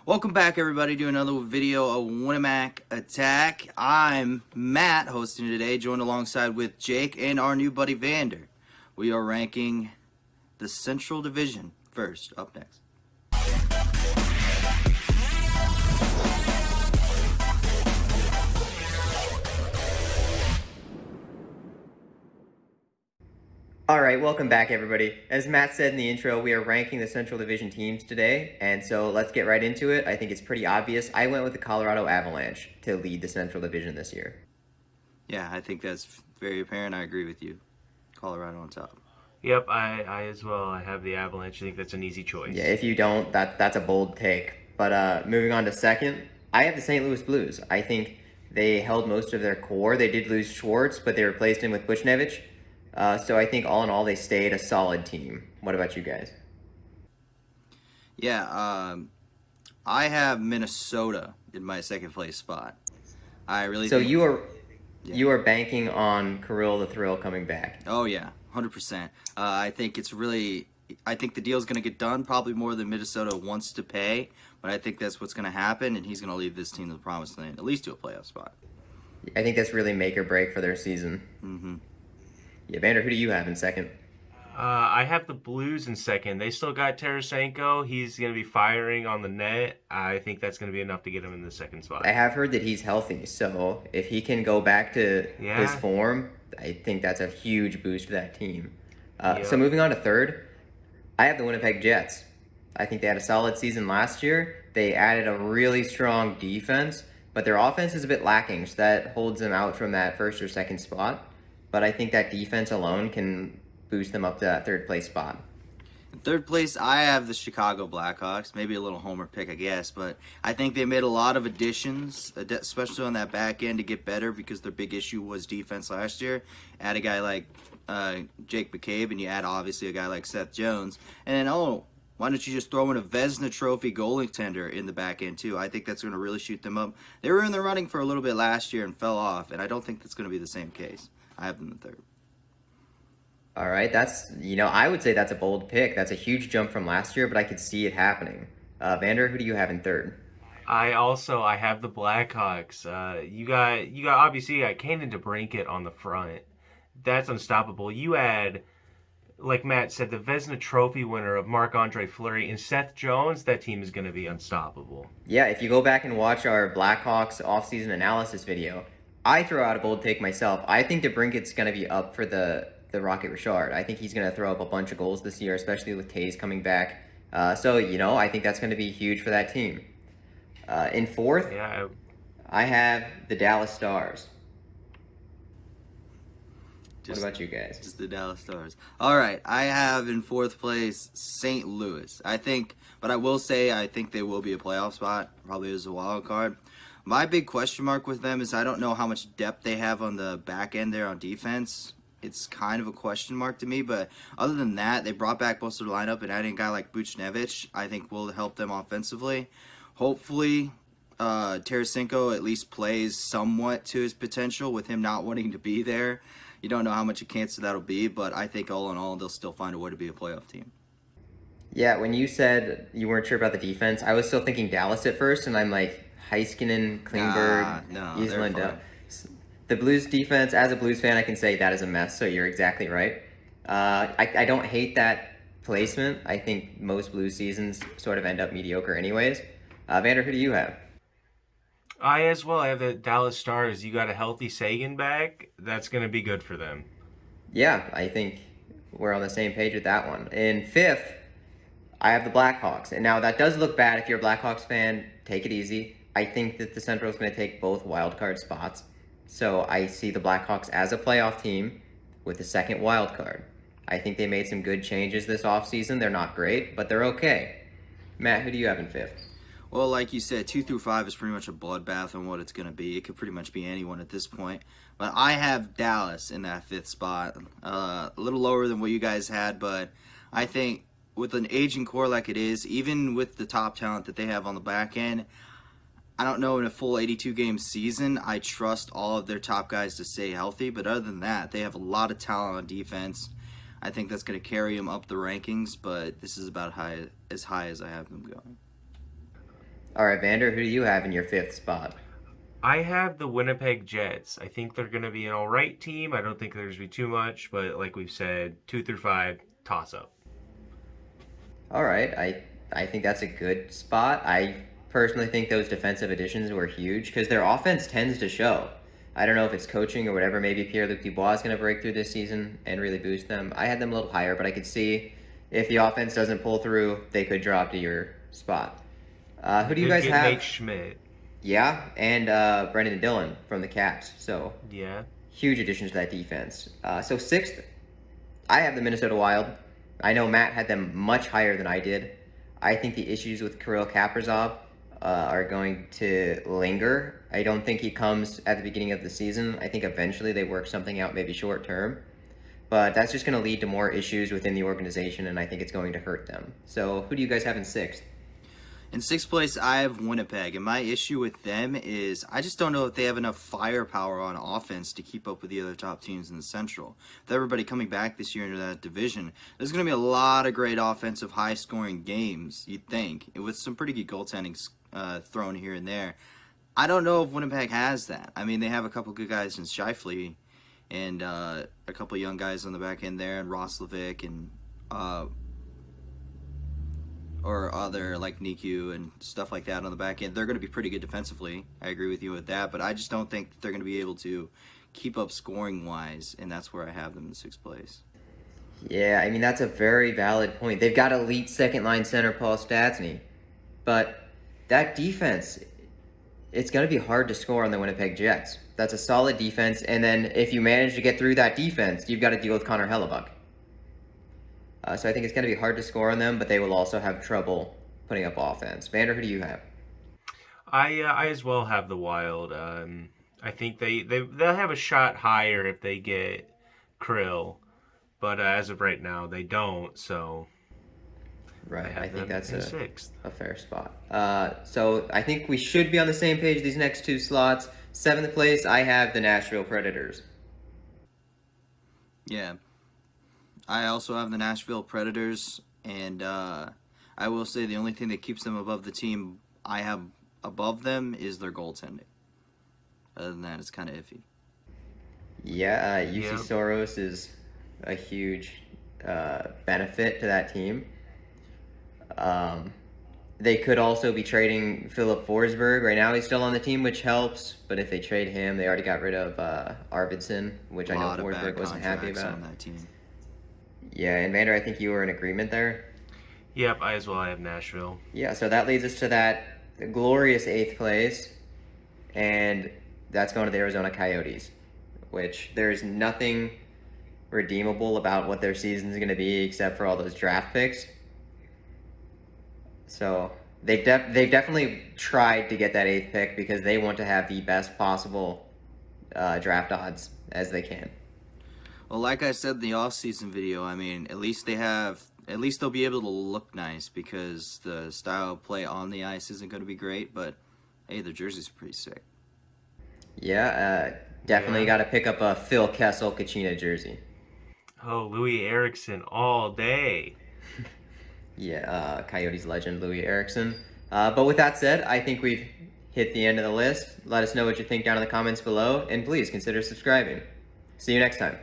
Welcome back, everybody, to another video of Winnipeg Attack. I'm Matt, hosting today, joined alongside with Jake and our new buddy Vander. We are ranking the Central Division first, up next. Alright, welcome back everybody. As Matt said in the intro, we are ranking the Central Division teams today, and so let's get right into it. I think it's pretty obvious. I went with the Colorado Avalanche to lead the Central Division this year. Yeah, I think that's very apparent. I agree with you. Colorado on top. Yep, I as well. I have the Avalanche. I think that's an easy choice. Yeah, if you don't, that's a bold take. But moving on to second, I have the St. Louis Blues. I think they held most of their core. They did lose Schwartz, but they replaced him with Buchnevich. So I think all in all, they stayed a solid team. What about you guys? Yeah, I have Minnesota in my second place spot. I really So think... you are banking on Kirill the Thrill coming back. Oh yeah, 100%. I think the deal's going to get done probably more than Minnesota wants to pay, but I think that's what's going to happen, and he's going to lead this team to the promised land, at least to a playoff spot. I think that's really make or break for their season. Mm-hmm. Yeah, Vander, who do you have in second? I have the Blues in second. They still got Tarasenko. He's going to be firing on the net. I think that's going to be enough to get him in the second spot. I have heard that he's healthy, so if he can go back to his form, I think that's a huge boost for that team. So moving on to third, I have the Winnipeg Jets. I think they had a solid season last year. They added a really strong defense, but their offense is a bit lacking, so that holds them out from that first or second spot. But I think that defense alone can boost them up to that third place spot. In third place, I have the Chicago Blackhawks. Maybe a little homer pick, I guess, but I think they made a lot of additions, especially on that back end, to get better because their big issue was defense last year. Add a guy like Jake McCabe, and you add obviously a guy like Seth Jones, and then why don't you just throw in a Vezina Trophy goaltender in the back end too? I think that's going to really shoot them up. They were in the running for a little bit last year and fell off, and I don't think that's going to be the same case. I have them in third. All right, I would say that's a bold pick. That's a huge jump from last year, but I could see it happening. Vander, who do you have in third? I have the Blackhawks. You got obviously you got Kane and DeBrincat on the front. That's unstoppable. You add, like Matt said, the Vezina Trophy winner of Marc-Andre Fleury and Seth Jones. That team is going to be unstoppable. Yeah, if you go back and watch our Blackhawks offseason analysis video, I throw out a bold take myself. I think DeBrincat's going to be up for the Rocket Richard. I think he's going to throw up a bunch of goals this year, especially with Tays coming back. I think that's going to be huge for that team. In fourth, I have the Dallas Stars. What about you guys? Just the Dallas Stars. All right, I have in fourth place St. Louis. I think they will be a playoff spot, probably as a wild card. My big question mark with them is I don't know how much depth they have on the back end there on defense. It's kind of a question mark to me, but other than that, they brought back most of the lineup, and adding a guy like Buchnevich, I think, will help them offensively. Hopefully, Tarasenko at least plays somewhat to his potential with him not wanting to be there. You don't know how much a cancer that'll be, but I think all in all, they'll still find a way to be a playoff team. Yeah, when you said you weren't sure about the defense, I was still thinking Dallas at first, and I'm like, Heiskanen, Klingberg, Yslanda. The Blues defense, as a Blues fan, I can say that is a mess, so you're exactly right. I don't hate that placement. I think most Blues seasons sort of end up mediocre anyways. Vander, who do you have? I have the Dallas Stars. You got a healthy Sagan back. That's going to be good for them. Yeah, I think we're on the same page with that one. In fifth, I have the Blackhawks. And now that does look bad if you're a Blackhawks fan. Take it easy. I think that the Central is going to take both wildcard spots. So I see the Blackhawks as a playoff team with the second wild card. I think they made some good changes this offseason. They're not great, but they're okay. Matt, who do you have in fifth? Well, like you said, 2 through 5 is pretty much a bloodbath on what it's going to be. It could pretty much be anyone at this point. But I have Dallas in that fifth spot. A little lower than what you guys had, but I think with an aging core like it is, even with the top talent that they have on the back end, I don't know in a full 82-game season, I trust all of their top guys to stay healthy. But other than that, they have a lot of talent on defense. I think that's going to carry them up the rankings, but this is about as high as I have them going. All right, Vander, who do you have in your fifth spot? I have the Winnipeg Jets. I think they're going to be an all right team. I don't think there's going to be too much, but like we've said, 2 through 5, toss up. All right, I think that's a good spot. I personally think those defensive additions were huge because their offense tends to show. I don't know if it's coaching or whatever. Maybe Pierre-Luc Dubois is going to break through this season and really boost them. I had them a little higher, but I could see if the offense doesn't pull through, they could drop to your spot. Who do you guys have? Nate Schmidt. Yeah, and Brendan Dillon from the Caps. So Yeah. huge additions to that defense. So sixth, I have the Minnesota Wild. I know Matt had them much higher than I did. I think the issues with Kirill Kaprizov are going to linger. I don't think he comes at the beginning of the season. I think eventually they work something out, maybe short term. But that's just going to lead to more issues within the organization, and I think it's going to hurt them. So who do you guys have in sixth? In sixth place, I have Winnipeg, and my issue with them is I just don't know if they have enough firepower on offense to keep up with the other top teams in the Central. With everybody coming back this year into that division, there's going to be a lot of great offensive, high-scoring games, you'd think, with some pretty good goaltending thrown here and there. I don't know if Winnipeg has that. I mean, they have a couple good guys in Scheifele and a couple young guys on the back end there, and Roslovic and or other like Niku and stuff like that on the back end. They're going to be pretty good defensively. I agree with you with that, but I just don't think that they're going to be able to keep up scoring wise, and that's where I have them in sixth place. Yeah, I mean, that's a very valid point. They've got elite second line center Paul Stastny, but that defense, it's going to be hard to score on the Winnipeg Jets. That's a solid defense, and then if you manage to get through that defense, you've got to deal with Connor Hellebuck. So I think it's going to be hard to score on them, but they will also have trouble putting up offense. Vander, who do you have? I as well have the Wild. I think they'll have a shot higher if they get Krill, but as of right now, they don't. So right, I think that's a fair spot. So I think we should be on the same page these next two slots. Seventh place, I have the Nashville Predators. Yeah. I also have the Nashville Predators, and I will say the only thing that keeps them above the team I have above them is their goaltending. Other than that, it's kind of iffy. Yeah, UC Soros is a huge benefit to that team. They could also be trading Philip Forsberg. Right now he's still on the team, which helps. But if they trade him, they already got rid of Arvidsson, which I know Forsberg wasn't happy about. On that team. Yeah, and Vander, I think you were in agreement there. Yep, I as well. I have Nashville. Yeah, so that leads us to that glorious eighth place, and that's going to the Arizona Coyotes, which there's nothing redeemable about what their season's going to be except for all those draft picks. So they've definitely tried to get that eighth pick because they want to have the best possible draft odds as they can. Well, like I said in the offseason video, I mean, at least they'll be able to look nice because the style of play on the ice isn't going to be great, but hey, their jerseys are pretty sick. Yeah, definitely got to pick up a Phil Kessel Kachina jersey. Oh, Louis Eriksson all day. Yeah, Coyotes legend Louis Eriksson. But with that said, I think we've hit the end of the list. Let us know what you think down in the comments below, and please consider subscribing. See you next time.